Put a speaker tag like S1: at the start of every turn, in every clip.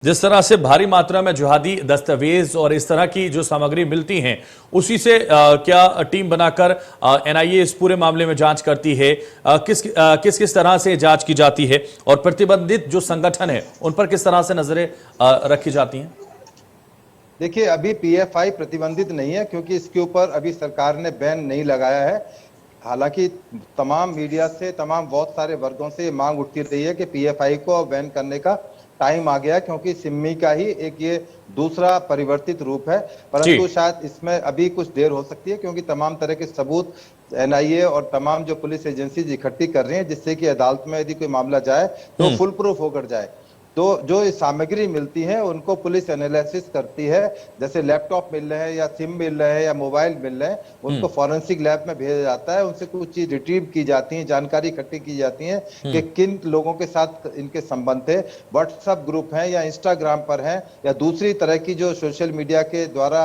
S1: जिस तरह से भारी मात्रा में जिहादी दस्तावेज और इस तरह की जो सामग्री मिलती हैं, उसी से क्या टीम बनाकर एनआईए इस पूरे मामले में जांच करती है? किस किस तरह से जांच की जाती है और प्रतिबंधित जो संगठन है उन पर किस तरह से नजरें रखी जाती हैं?
S2: देखिए, अभी पीएफआई प्रतिबंधित नहीं है क्योंकि इसके ऊपर अभी सरकार ने बैन नहीं लगाया है। हालांकि तमाम मीडिया से, तमाम बहुत सारे वर्गों से ये मांग उठती रही है कि पीएफआई को बैन करने का टाइम आ गया, क्योंकि सिम्मी का ही एक ये दूसरा परिवर्तित रूप है। परंतु शायद इसमें अभी कुछ देर हो सकती है, क्योंकि तमाम तरह के सबूत एनआईए और तमाम जो पुलिस एजेंसीज इकट्ठी कर रही हैं, जिससे कि अदालत में यदि कोई मामला जाए तो फुल प्रूफ होकर जाए। तो जो सामग्री मिलती है उनको पुलिस एनालिसिस करती है, जैसे लैपटॉप मिल रहे हैं या सिम मिल रहे हैं या मोबाइल मिल रहे हैं, उनको फॉरेंसिक लैब में भेजा जाता है। उनसे कुछ चीज रिट्रीव की जाती है, जानकारी इकट्ठी की जाती है कि किन लोगों के साथ इनके संबंध थे, व्हाट्सएप ग्रुप हैं या इंस्टाग्राम पर हैं या दूसरी तरह की जो सोशल मीडिया के द्वारा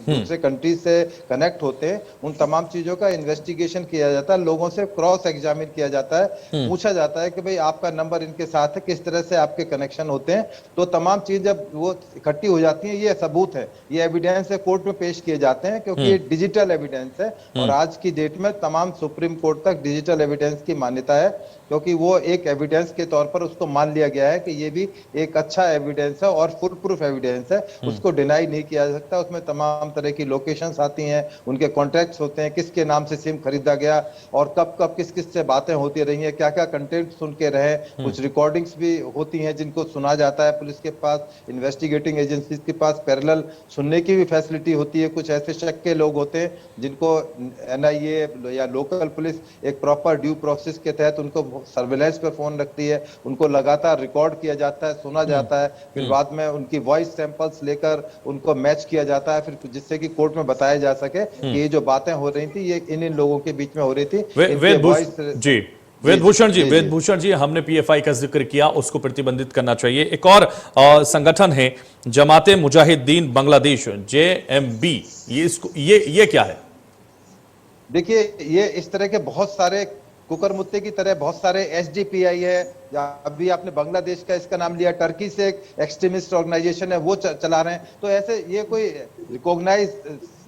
S2: दूसरे कंट्रीज से कनेक्ट होते हैं, उन तमाम चीजों का इन्वेस्टिगेशन किया जाता है। लोगों से क्रॉस एग्जामिन किया जाता है, पूछा जाता है कि भाई आपका नंबर इनके साथ है, किस तरह से आपके कनेक्शन होते हैं। तो तमाम चीज जब वो इकट्ठी हो जाती है, ये सबूत है, ये एविडेंस है, कोर्ट में पेश किए जाते हैं, क्योंकि ये डिजिटल एविडेंस है। और आज की डेट में तमाम सुप्रीम कोर्ट तक डिजिटल एविडेंस की मान्यता है, क्योंकि वो एक एविडेंस के तौर पर उसको मान लिया गया है कि ये भी एक अच्छा एविडेंस है और फुल प्रूफ एविडेंस है, उसको डिनाई नहीं किया जा सकता। उसमें तमाम तरह की लोकेशंस आती हैं, उनके कॉन्ट्रैक्ट्स होते हैं, किसके नाम से सिम खरीदा गया और कब कब किस किस से बातें होती रही हैं, क्या क्या कंटेंट सुन के रहे। कुछ रिकॉर्डिंग्स भी होती हैं जिनको सुना जाता है पुलिस के पास, इन्वेस्टिगेटिंग एजेंसीज के पास पैरेलल सुनने की भी फैसिलिटी होती है। कुछ ऐसे शक के लोग होते हैं जिनको एनआईए या लोकल पुलिस एक प्रॉपर ड्यू प्रोसेस के तहत उनको सर्वेलेंस पर फोन रखती है, उनको लगातार रिकॉर्ड किया जाता है, सुना जाता है, फिर बाद में उनकी वॉइस सैंपल्स लेकर उनको मैच किया जाता है, फिर जिससे कि कोर्ट में बताया जा सके कि ये जो बातें हो रही थी ये इन लोगों के बीच में हो रही थी।
S1: वेदभूषण जी, हमने पीएफआई का जिक्र किया, उसको प्रतिबंधित करना चाहिए। एक और संगठन है जमाते मुजाहिदीन बांग्लादेश, जेएमबी, ये क्या है?
S2: देखिए, ये इस तरह के बहुत सारे कुकर मुत्ते की तरह बहुत सारे एसडीपीआई है, या अभी आपने बांग्लादेश का इसका नाम लिया, टर्की से एक एक्सट्रीमिस्ट ऑर्गेनाइजेशन है, वो चला रहे हैं। तो ऐसे ये कोई रिकॉग्नाइज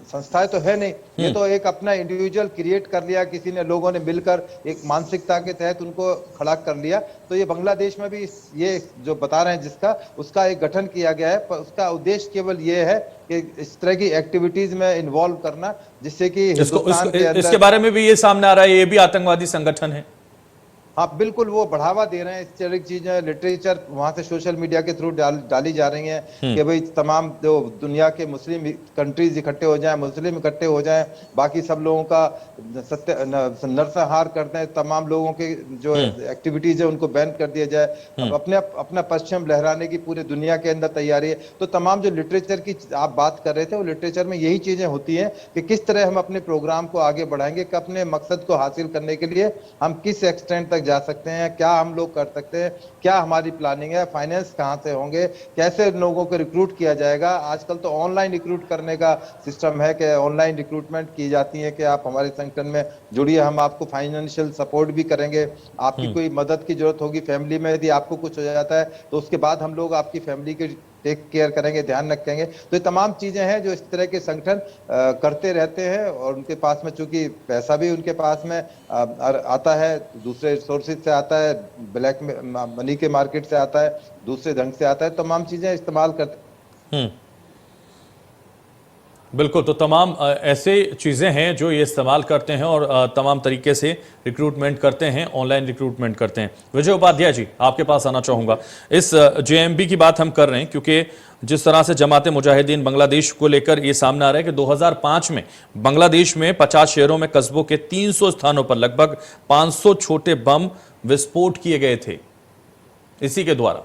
S2: संस्थाएं तो है नहीं, ये तो एक अपना इंडिविजुअल क्रिएट कर लिया किसी ने, लोगों ने मिलकर एक मानसिकता के तहत उनको खड़ा कर लिया। तो ये बांग्लादेश में भी ये जो बता रहे हैं जिसका, उसका एक गठन किया गया है, पर उसका उद्देश्य केवल ये है कि इस तरह की एक्टिविटीज में इन्वॉल्व करना, जिससे कि हिंदुस्तान के अंदर,
S1: इसके बारे में भी ये सामने आ रहा है, ये भी आतंकवादी संगठन है।
S2: हाँ बिल्कुल, वो बढ़ावा दे रहे हैं इस तरह की चीजें। लिटरेचर वहां से सोशल मीडिया के थ्रू डाली जा रही हैं कि भाई तमाम जो दुनिया के मुस्लिम कंट्रीज इकट्ठे हो जाएं, मुस्लिम इकट्ठे हो जाएं, बाकी सब लोगों का नरसंहार करते हैं, तमाम लोगों के जो एक्टिविटीज है उनको बैन कर दिया जाए। अपना पश्चिम लहराने की पूरे दुनिया के अंदर तैयारी है। तो तमाम जो लिटरेचर की आप बात कर रहे थे, वो लिटरेचर में यही चीजें होती हैं कि किस तरह हम अपने प्रोग्राम को आगे बढ़ाएंगे, कि अपने मकसद को हासिल करने के लिए हम किस एक्सटेंट तक जा सकते हैं, क्या हम लोग कर सकते हैं, क्या हमारी प्लानिंग है, फाइनेंस कहां से होंगे, कैसे लोगों को रिक्रूट किया जाएगा। आजकल तो ऑनलाइन रिक्रूट करने का सिस्टम है कि ऑनलाइन रिक्रूटमेंट की जाती है कि आप हमारे संगठन में जुड़िए, हम आपको फाइनेंशियल सपोर्ट भी करेंगे, आपकी कोई मदद की जरूरत होगी फैमिली में, यदि आपको कुछ हो जाता है तो उसके बाद हम लोग आपकी फैमिली के टेक केयर करेंगे, ध्यान रखेंगे। तो ये तमाम चीजें हैं जो इस तरह के संगठन करते रहते हैं, और उनके पास में चूंकि पैसा भी उनके पास में आता है, दूसरे सोर्सेज से आता है, ब्लैक मनी के मार्केट से आता है, दूसरे ढंग से आता है, तमाम चीजें इस्तेमाल करते।
S1: बिल्कुल, तो तमाम ऐसे चीज़ें हैं जो ये इस्तेमाल करते हैं और तमाम तरीके से रिक्रूटमेंट करते हैं, ऑनलाइन रिक्रूटमेंट करते हैं। विजय उपाध्याय जी, आपके पास आना चाहूँगा। इस जेएमबी की बात हम कर रहे हैं क्योंकि जिस तरह से जमाते मुजाहिदीन बांग्लादेश को लेकर ये सामने आ रहा है कि 2005 में बांग्लादेश में 50 शहरों में कस्बों के 300 स्थानों पर लगभग 500 छोटे बम विस्फोट किए गए थे इसी के द्वारा।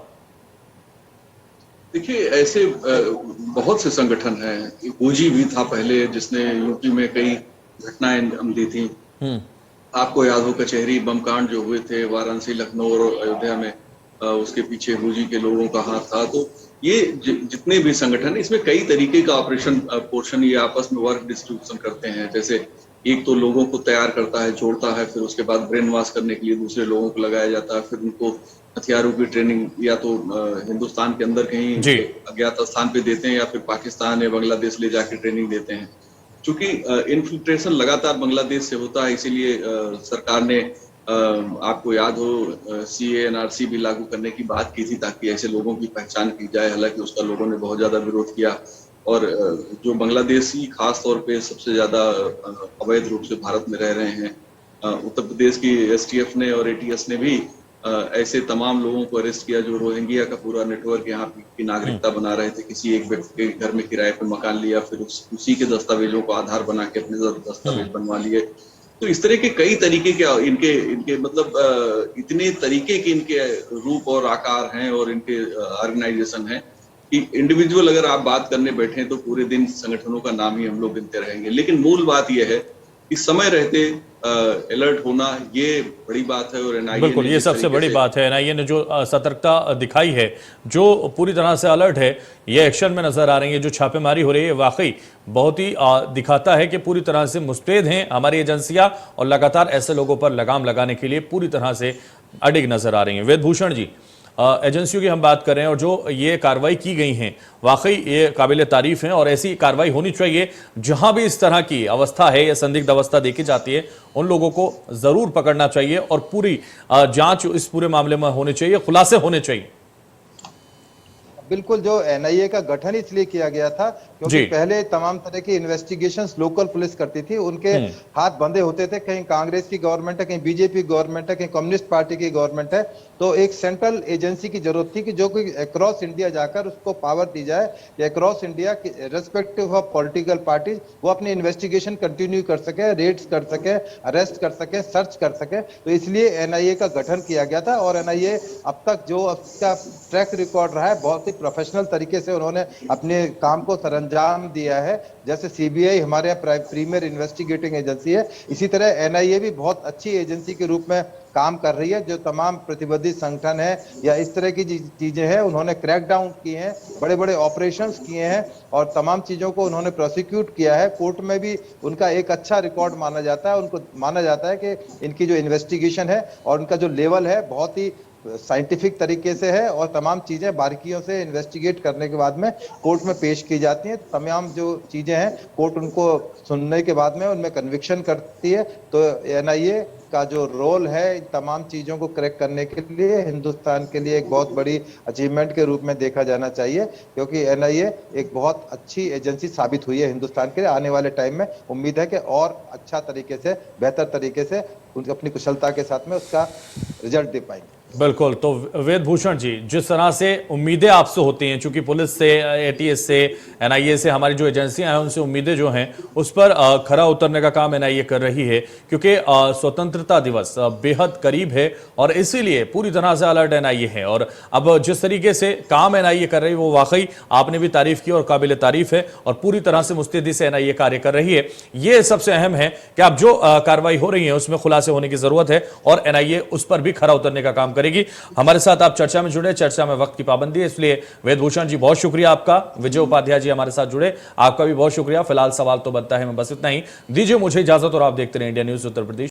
S3: देखिए, ऐसे बहुत से संगठन हैं। ओजी भी था पहले, जिसने यूपी में कई घटनाएं अंजाम दी थी। आपको याद हो कचहरी बम कांड जो हुए थे वाराणसी, लखनऊ और अयोध्या में, उसके पीछे हुजी के लोगों का हाथ था। तो ये जितने भी संगठन, इसमें कई तरीके का ऑपरेशन पोर्शन ये आपस में वर्क डिस्ट्रीब्यूशन करते हैं। जैसे एक तो लोगों को तैयार करता है, जोड़ता है, फिर उसके बाद ब्रेन वॉश करने के लिए दूसरे लोगों को लगाया जाता है, फिर उनको हथियारों की ट्रेनिंग या तो हिंदुस्तान के अंदर कहीं
S1: जी।
S3: अज्ञात स्थान पे देते हैं या फिर पाकिस्तान या बांग्लादेश ले जाके ट्रेनिंग देते हैं। क्योंकि इन्फिल्ट्रेशन लगातार बांग्लादेश से होता है, इसीलिए सरकार ने आपको याद हो CANRC भी लागू करने की बात की थी ताकि ऐसे लोगों की पहचान की जाए। हालांकि उसका लोगों ने बहुत ज्यादा विरोध किया और जो बांग्लादेशी खास तौर पे सबसे ज्यादा अवैध रूप से भारत में रह रहे हैं, उत्तर प्रदेश की STF ने और ATS ने भी ऐसे तमाम लोगों को अरेस्ट किया जो रोहिंग्या का पूरा नेटवर्क यहाँ की नागरिकता बना रहे थे। किसी एक व्यक्ति के घर में किराए पर मकान लिया, फिर उसी के दस्तावेजों को आधार बना के अपने दस्तावेज बनवा लिए। तो इस तरह के कई तरीके के इनके मतलब इतने तरीके के इनके रूप और आकार हैं और इनके ऑर्गेनाइजेशन हैं कि इंडिविजुअल अगर आप बात करने बैठे तो पूरे दिन संगठनों का नाम ही हम लोग गिनते रहेंगे। लेकिन मूल बात यह है कि समय रहते अलर्ट होना ये बड़ी बात है और NIA
S1: बिल्कुल, ये सबसे बड़ी बात है। NIA ने जो सतर्कता दिखाई है, जो पूरी तरह से अलर्ट है, ये एक्शन में नजर आ रही है, जो छापेमारी हो रही है, वाकई बहुत ही दिखाता है कि पूरी तरह से मुस्तैद हैं हमारी एजेंसियां और लगातार ऐसे लोगों पर लगाम लगाने के लिए पूरी तरह से अडिग नजर आ रही हैं। वेदभूषण जी, एजेंसियों की हम बात कर रहे हैं और जो ये कार्रवाई की गई हैं वाकई ये काबिल तारीफ है और ऐसी कार्रवाई होनी चाहिए। जहां भी इस तरह की अवस्था है या संदिग्ध अवस्था देखी जाती है उन लोगों को जरूर पकड़ना चाहिए और पूरी जांच इस पूरे मामले में होनी चाहिए, खुलासे होने चाहिए।
S2: बिल्कुल, जो NIA का गठन इसलिए किया गया था क्योंकि पहले तमाम तरह की इन्वेस्टिगेशंस लोकल पुलिस करती थी, उनके हाथ बंधे होते थे। कहीं कांग्रेस की गवर्नमेंट है, कहीं बीजेपी गवर्नमेंट है, कहीं कम्युनिस्ट पार्टी की गवर्नमेंट है। तो एक सेंट्रल एजेंसी की जरूरत थी कि जो कोई अक्रॉस इंडिया जाकर उसको पावर दी जाए कि across India respective of political parties वो अपनी इन्वेस्टिगेशन कंटिन्यू कर सके, रेड्स कर सके, अरेस्ट कर सके, सर्च कर सके। तो इसलिए NIA का गठन किया गया था और NIA अब तक जो उसका ट्रैक रिकॉर्ड रहा है बहुत ही प्रोफेशनल तरीके से उन्होंने अपने काम को सरंजाम दिया है। जैसे CBI हमारे यहाँ प्रीमियर इन्वेस्टिगेटिंग एजेंसी है, इसी तरह NIA भी बहुत अच्छी एजेंसी के रूप में काम कर रही है। जो तमाम प्रतिबंधित संगठन है या इस तरह की चीजें हैं उन्होंने क्रैक डाउन किए हैं, बड़े बड़े ऑपरेशंस किए हैं और तमाम चीजों को उन्होंने प्रोसिक्यूट किया है। कोर्ट में भी उनका एक अच्छा रिकॉर्ड माना जाता है। उनको माना जाता है कि इनकी जो इन्वेस्टिगेशन है और उनका जो लेवल है बहुत ही साइंटिफिक तरीके से है और तमाम चीजें बारीकियों से इन्वेस्टिगेट करने के बाद में कोर्ट में पेश की जाती हैं। तमाम जो चीजें हैं कोर्ट उनको सुनने के बाद में उनमें कन्विक्शन करती है। तो NIA का जो रोल है इन तमाम चीजों को करेक्ट करने के लिए हिंदुस्तान के लिए एक बहुत बड़ी अचीवमेंट के रूप में देखा जाना चाहिए, क्योंकि NIA एक बहुत अच्छी एजेंसी साबित हुई है हिंदुस्तान के लिए। आने वाले टाइम में उम्मीद है कि और अच्छा तरीके से, बेहतर तरीके से अपनी कुशलता के साथ में उसका रिजल्ट दे पाएंगे।
S1: बिल्कुल, तो वेदभूषण जी, जिस तरह से उम्मीदें आपसे होती हैं, चूंकि पुलिस से, ATS से, NIA से, हमारी जो एजेंसियां हैं उनसे उम्मीदें जो हैं उस पर खरा उतरने का काम NIA कर रही है, क्योंकि स्वतंत्रता दिवस बेहद करीब है और इसीलिए पूरी तरह से अलर्ट NIA है। और अब जिस तरीके से काम NIA कर रही है वो वाकई आपने भी तारीफ की और काबिल तारीफ है और पूरी तरह से मुस्तैदी से NIA कार्य कर रही है। ये सबसे अहम है कि अब जो कार्रवाई हो रही है उसमें खुलासे होने की जरूरत है और NIA उस पर भी खरा उतरने का काम करेगी। हमारे साथ आप चर्चा में जुड़े, चर्चा में वक्त की पाबंदी है, इसलिए वेदभूषण जी बहुत शुक्रिया आपका। विजय उपाध्याय जी हमारे साथ जुड़े, आपका भी बहुत शुक्रिया। फिलहाल सवाल तो बनता है, मैं बस इतना ही, दीजिए मुझे इजाजत और आप देखते रहे इंडिया न्यूज उत्तर प्रदेश।